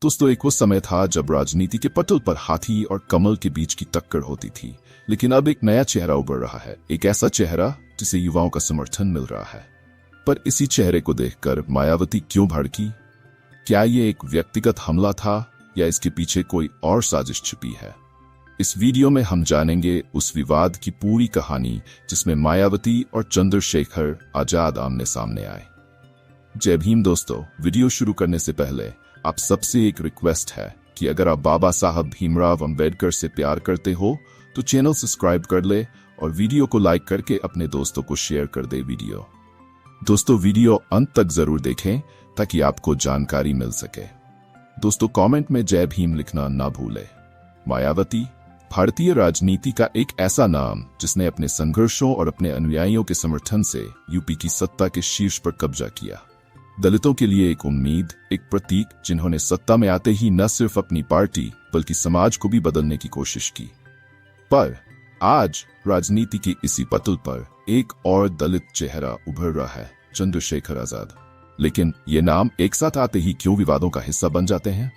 दोस्तों, एक वो समय था जब राजनीति के पटल पर हाथी और कमल के बीच की टक्कर होती थी। लेकिन अब एक नया चेहरा उभर रहा है, एक ऐसा चेहरा जिसे युवाओं का समर्थन मिल रहा है। पर इसी चेहरे को देखकर मायावती क्यों भड़की? क्या ये एक व्यक्तिगत हमला था या इसके पीछे कोई और साजिश छिपी है? इस वीडियो में हम जानेंगे उस विवाद की पूरी कहानी जिसमें मायावती और चंद्रशेखर आजाद आमने सामने आए। जय भीम दोस्तों, वीडियो शुरू करने से पहले आप सबसे एक रिक्वेस्ट है कि अगर आप बाबा साहब भीमराव अंबेडकर से प्यार करते हो तो चैनल सब्सक्राइब कर ले और वीडियो को लाइक करके अपने दोस्तों को शेयर कर दे। दोस्तों, वीडियो अंत तक जरूर देखें ताकि आपको जानकारी मिल सके। दोस्तों, कमेंट में जय भीम लिखना ना भूलें। मायावती भारतीय राजनीति का एक ऐसा नाम जिसने अपने संघर्षों और अपने अनुयायियों के समर्थन से यूपी की सत्ता के शीर्ष पर कब्जा किया। दलितों के लिए एक उम्मीद, एक प्रतीक, जिन्होंने सत्ता में आते ही न सिर्फ अपनी पार्टी बल्कि समाज को भी बदलने की कोशिश की। पर आज राजनीति की इसी पटल पर एक और दलित चेहरा उभर रहा है, चंद्रशेखर आजाद। लेकिन ये नाम एक साथ आते ही क्यों विवादों का हिस्सा बन जाते हैं?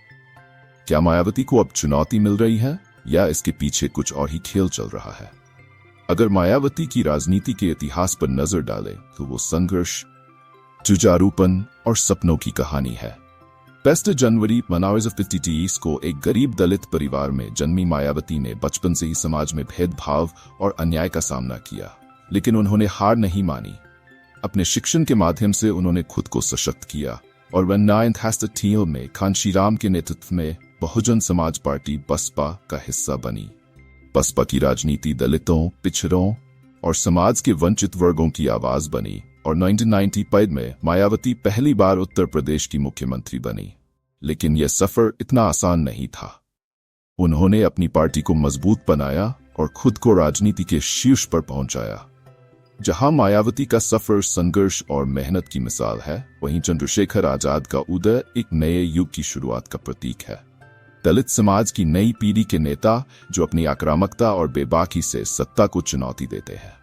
क्या मायावती को अब चुनौती मिल रही है या इसके पीछे कुछ और ही खेल चल रहा है? अगर मायावती की राजनीति के इतिहास पर नजर डालें तो वो संघर्ष, जुझारूपन और सपनों की कहानी है। 5 जनवरी 1950 को एक गरीब दलित परिवार में जन्मी मायावती ने बचपन से ही समाज में भेदभाव और अन्याय का सामना किया, लेकिन उन्होंने हार नहीं मानी। अपने शिक्षण के माध्यम से उन्होंने खुद को सशक्त किया और 1963 में कांशीराम के नेतृत्व में बहुजन समाज पार्टी बसपा का हिस्सा बनी। बसपा की राजनीति दलितों, पिछड़ों और समाज के वंचित वर्गों की आवाज बनी और 1995 में मायावती पहली बार उत्तर प्रदेश की मुख्यमंत्री बनी। लेकिन यह सफर इतना आसान नहीं था। उन्होंने अपनी पार्टी को मजबूत बनाया और खुद को राजनीति के शीर्ष पर पहुंचाया। जहां मायावती का सफर संघर्ष और मेहनत की मिसाल है, वहीं चंद्रशेखर आजाद का उदय एक नए युग की शुरुआत का प्रतीक है। दलित समाज की नई पीढ़ी के नेता जो अपनी आक्रामकता और बेबाकी से सत्ता को चुनौती देते हैं।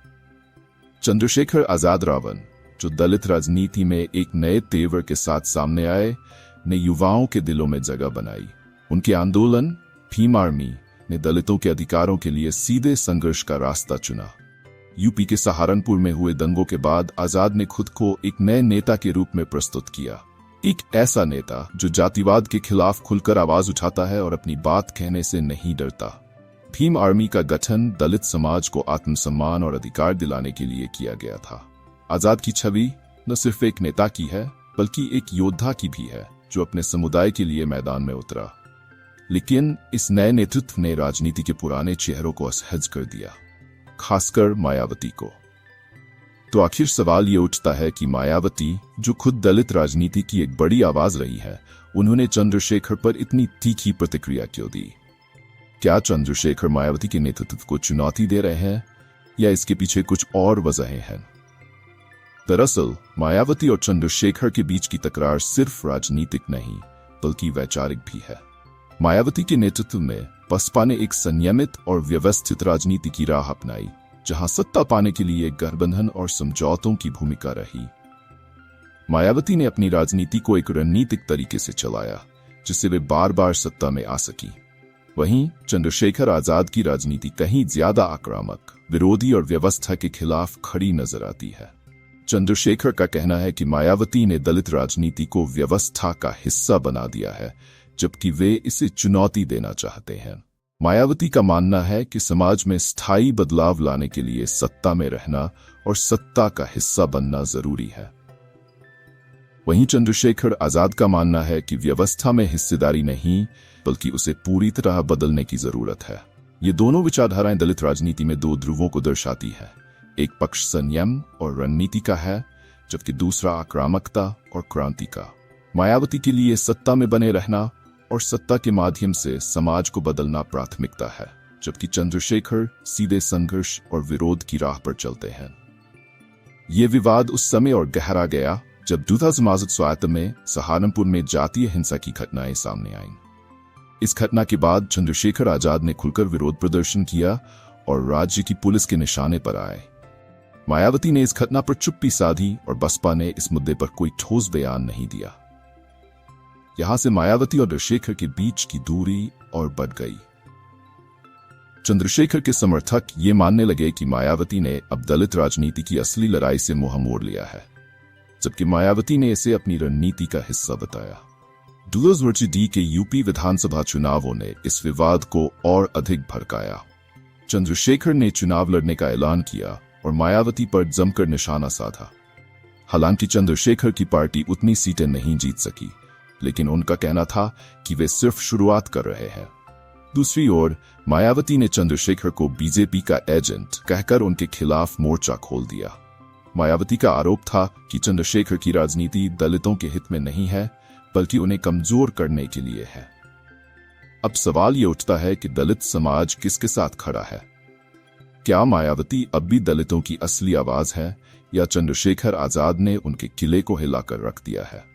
चंद्रशेखर आजाद रावण, जो दलित राजनीति में एक नए तेवर के साथ सामने आए, ने युवाओं के दिलों में जगह बनाई। उनके आंदोलन भीम आर्मी ने दलितों के अधिकारों के लिए सीधे संघर्ष का रास्ता चुना। यूपी के सहारनपुर में हुए दंगों के बाद आजाद ने खुद को एक नए नेता के रूप में प्रस्तुत किया, एक ऐसा नेता जो जातिवाद के खिलाफ खुलकर आवाज उठाता है और अपनी बात कहने से नहीं डरता। भीम आर्मी का गठन दलित समाज को आत्मसम्मान और अधिकार दिलाने के लिए किया गया था। आजाद की छवि न सिर्फ एक नेता की है बल्कि एक योद्धा की भी है जो अपने समुदाय के लिए मैदान में उतरा। लेकिन इस नए नेतृत्व ने राजनीति के पुराने चेहरों को असहज कर दिया, खासकर मायावती को। तो आखिर सवाल ये उठता है कि मायावती, जो खुद दलित राजनीति की एक बड़ी आवाज रही है, उन्होंने चंद्रशेखर पर इतनी तीखी प्रतिक्रिया क्यों दी? क्या चंद्रशेखर मायावती के नेतृत्व को चुनौती दे रहे हैं या इसके पीछे कुछ और वजहें हैं? दरअसल मायावती और चंद्रशेखर के बीच की तकरार सिर्फ राजनीतिक नहीं बल्कि वैचारिक भी है। मायावती के नेतृत्व में बसपा ने एक संयमित और व्यवस्थित राजनीति की राह अपनाई, जहां सत्ता पाने के लिए गठबंधन और समझौतों की भूमिका रही। मायावती ने अपनी राजनीति को एक रणनीतिक तरीके से चलाया जिससे वे बार बार सत्ता में आ सकी। वहीं चंद्रशेखर आजाद की राजनीति कहीं ज्यादा आक्रामक, विरोधी और व्यवस्था के खिलाफ खड़ी नजर आती है। चंद्रशेखर का कहना है कि मायावती ने दलित राजनीति को व्यवस्था का हिस्सा बना दिया है, जबकि वे इसे चुनौती देना चाहते हैं। मायावती का मानना है कि समाज में स्थायी बदलाव लाने के लिए सत्ता में रहना और सत्ता का हिस्सा बनना जरूरी है। वहीं चंद्रशेखर आजाद का मानना है कि व्यवस्था में हिस्सेदारी नहीं बल्कि उसे पूरी तरह बदलने की जरूरत है। ये दोनों विचारधाराएं दलित राजनीति में दो ध्रुवों को दर्शाती है। एक पक्ष संयम और रणनीति का है, जबकि दूसरा आक्रामकता और क्रांति का। मायावती के लिए सत्ता में बने रहना और सत्ता के माध्यम से समाज को बदलना प्राथमिकता है, जबकि चंद्रशेखर सीधे संघर्ष और विरोध की राह पर चलते हैं। ये विवाद उस समय और गहरा गया जब 2017 में सहारनपुर में जातीय हिंसा की घटनाएं सामने आईं। इस घटना के बाद चंद्रशेखर आजाद ने खुलकर विरोध प्रदर्शन किया और राज्य की पुलिस के निशाने पर आए। मायावती ने इस घटना पर चुप्पी साधी और बसपा ने इस मुद्दे पर कोई ठोस बयान नहीं दिया। यहां से मायावती और चंद्रशेखर के बीच की दूरी और बढ़ गई। चंद्रशेखर के समर्थक ये मानने लगे कि मायावती ने अब दलित राजनीति की असली लड़ाई से मुंह मोड़ लिया है, जबकि मायावती ने इसे अपनी रणनीति का हिस्सा बताया। 2020 के यूपी विधानसभा चुनावों ने इस विवाद को और अधिक भड़काया। चंद्रशेखर ने चुनाव लड़ने का ऐलान किया और मायावती पर जमकर निशाना साधा। हालांकि चंद्रशेखर की पार्टी उतनी सीटें नहीं जीत सकी, लेकिन उनका कहना था कि वे सिर्फ शुरुआत कर रहे हैं। दूसरी ओर मायावती ने चंद्रशेखर को बीजेपी का एजेंट कहकर उनके खिलाफ मोर्चा खोल दिया। मायावती का आरोप था कि चंद्रशेखर की राजनीति दलितों के हित में नहीं है, बल्कि उन्हें कमजोर करने के लिए है। अब सवाल ये उठता है कि दलित समाज किसके साथ खड़ा है? क्या मायावती अब भी दलितों की असली आवाज है, या चंद्रशेखर आजाद ने उनके किले को हिलाकर रख दिया है?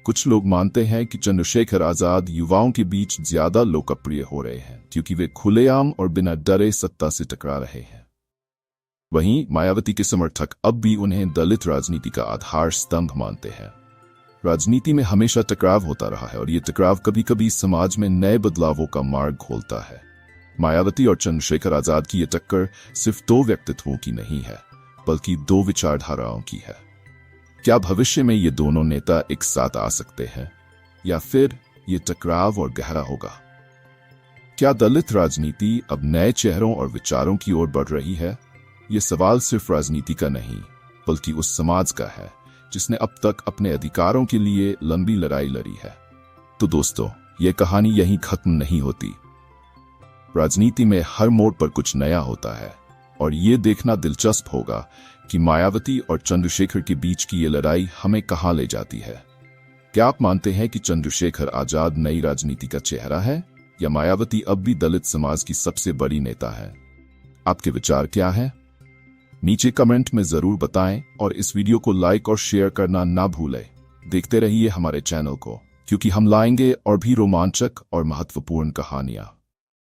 कुछ लोग मानते हैं कि चंद्रशेखर आजाद युवाओं के बीच ज्यादा लोकप्रिय हो रहे हैं क्योंकि वे खुलेआम और बिना डरे सत्ता से टकरा रहे हैं। वहीं मायावती के समर्थक अब भी उन्हें दलित राजनीति का आधार स्तंभ मानते हैं। राजनीति में हमेशा टकराव होता रहा है और ये टकराव कभी कभी समाज में नए बदलावों का मार्ग खोलता है। मायावती और चंद्रशेखर आजाद की ये टक्कर सिर्फ दो व्यक्तित्वों की नहीं है, बल्कि दो विचारधाराओं की है। क्या भविष्य में ये दोनों नेता एक साथ आ सकते हैं, या फिर ये टकराव और गहरा होगा? क्या दलित राजनीति अब नए चेहरों और विचारों की ओर बढ़ रही है? ये सवाल सिर्फ राजनीति का नहीं, बल्कि उस समाज का है जिसने अब तक अपने अधिकारों के लिए लंबी लड़ाई लड़ी है। तो दोस्तों, ये कहानी यहीं खत्म नहीं होती। राजनीति में हर मोड़ पर कुछ नया होता है, और ये देखना दिलचस्प होगा कि मायावती और चंद्रशेखर के बीच की ये लड़ाई हमें कहां ले जाती है। क्या आप मानते हैं कि चंद्रशेखर आजाद नई राजनीति का चेहरा है, या मायावती अब भी दलित समाज की सबसे बड़ी नेता है? आपके विचार क्या हैं? नीचे कमेंट में जरूर बताएं और इस वीडियो को लाइक और शेयर करना ना भूलें। देखते रहिए हमारे चैनल को, क्योंकि हम लाएंगे और भी रोमांचक और महत्वपूर्ण कहानियां।